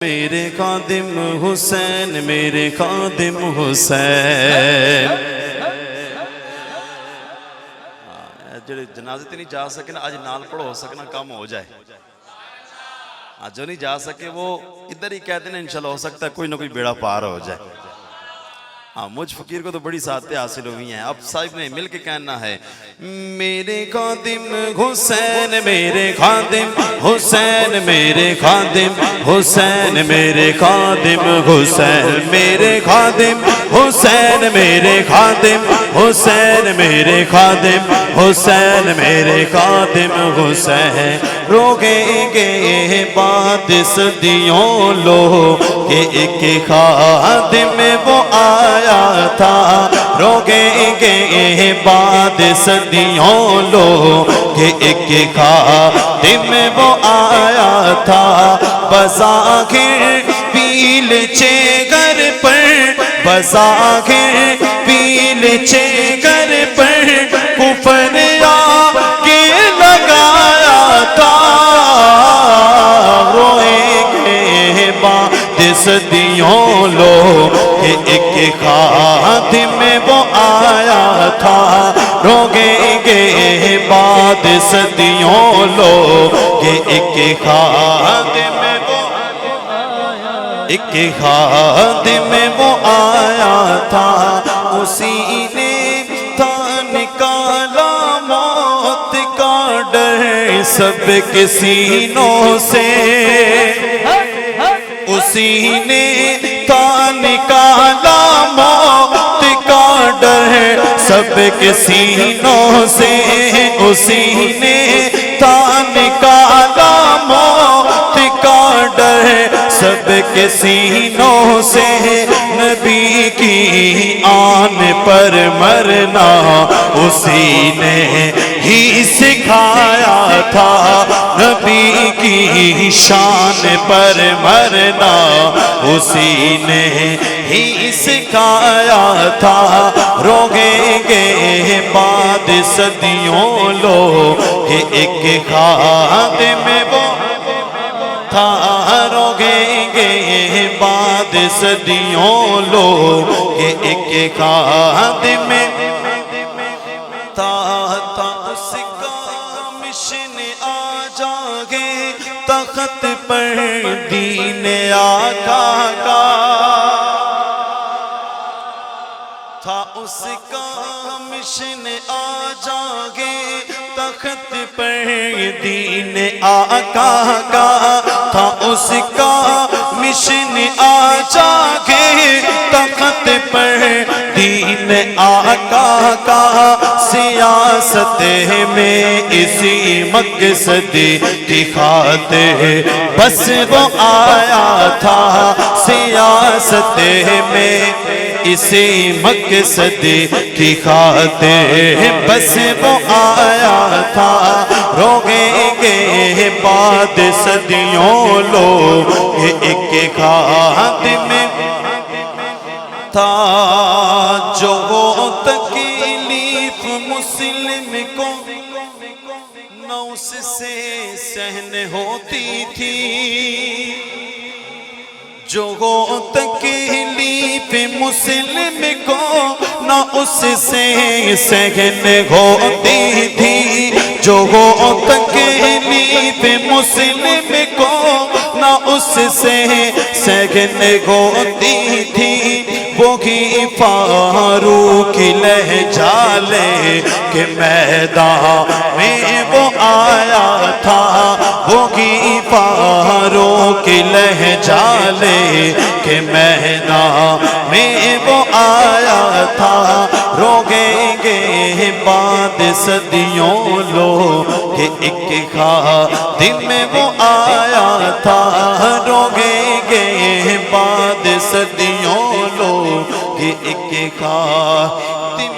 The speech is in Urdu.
میرے خادم حسین میرے خادم حسین جڑے جنازے تے نہیں جا سکے نا آج نال پڑھو ہو سکنا کام ہو جائے. آج جو نہیں جا سکے وہ ادھر ہی کہتے ہیں انشاءاللہ ہو سکتا ہے کوئی نہ کوئی بیڑا پار ہو جائے. مجھ فقیر کو تو بڑی سعادتیں حاصل ہوئی ہیں. اب صاحب نے مل کے کہنا ہے میرے خادم حسین میرے خادم حسین میرے خادم حسین میرے خادم حسین میرے خادم حسین میرے خادم حسین میرے خادم حسین میرے خادم حسین. روکیں گے بات صدیوں لو کہ ایک خادم وہ آیا تھا. روکیں گے بات صدیوں لو کہ ایک خادم وہ آیا تھا. بظاہر پیلچے گر پر بظاہر پیلچے گر پر کفر آگے لگایا تھا. روئیں گے بات صدیوں لو کہ ایک خادم وہ آیا تھا. روکیں گے بات صدیوں لو کہ ایک خادم وہ آیا تھا. اسی نے تھا نکالا موت کا ڈر سب کے سینوں سے. اسی نے تھا نکالا موت کا ڈر سب کے سینوں سے. اسی نے تھا نکالا موت کا ڈر سب کے سینوں سے. نبی کی آن پر مرنا اسی نے ہی سکھایا تھا. نبی کی شان پر مرنا اسی نے ہی سکھایا تھا. روکیں گے بعد صدیوں لو کہ ایک خادم وہ تھا. روکیں گے بعد صدیوں لو کہ ایک خادم تھا. اس کا مشن آ جاگے تخت پر دین آقا کا تھا. اس کا مشن آ جاگے تخت پر دین آقا کا تھا. اس کا مشن آ جاگے تخت پر دین آقا کا. سیاست میں اسی مقصد کی خاطر بس وہ آیا تھا. سیاست میں اسی مقصد کی خاطر بس وہ آیا تھا. روکیں گے بعد صدیوں لو کہ ایک خادم تھا. جو تکلیف مسلم کو نہ اس سے سہن ہوتی تھی. جو تکلیف مسلم کو نہ اس سے سہن ہوتی تھی. جو تکلیف مسلم کو نہ اس سے سہن ہوتی تھی. وہی فاروق لہجہ لے کے میدان میں وہ آیا تھا. وہی فاروق لہجہ لے کے میدان میں وہ آیا تھا. روکیں گے بعد صدیوں لو کہ ایک خادم وہ آیا تھا. روکیں گے بعد صدیوں لو کہ ایک خادم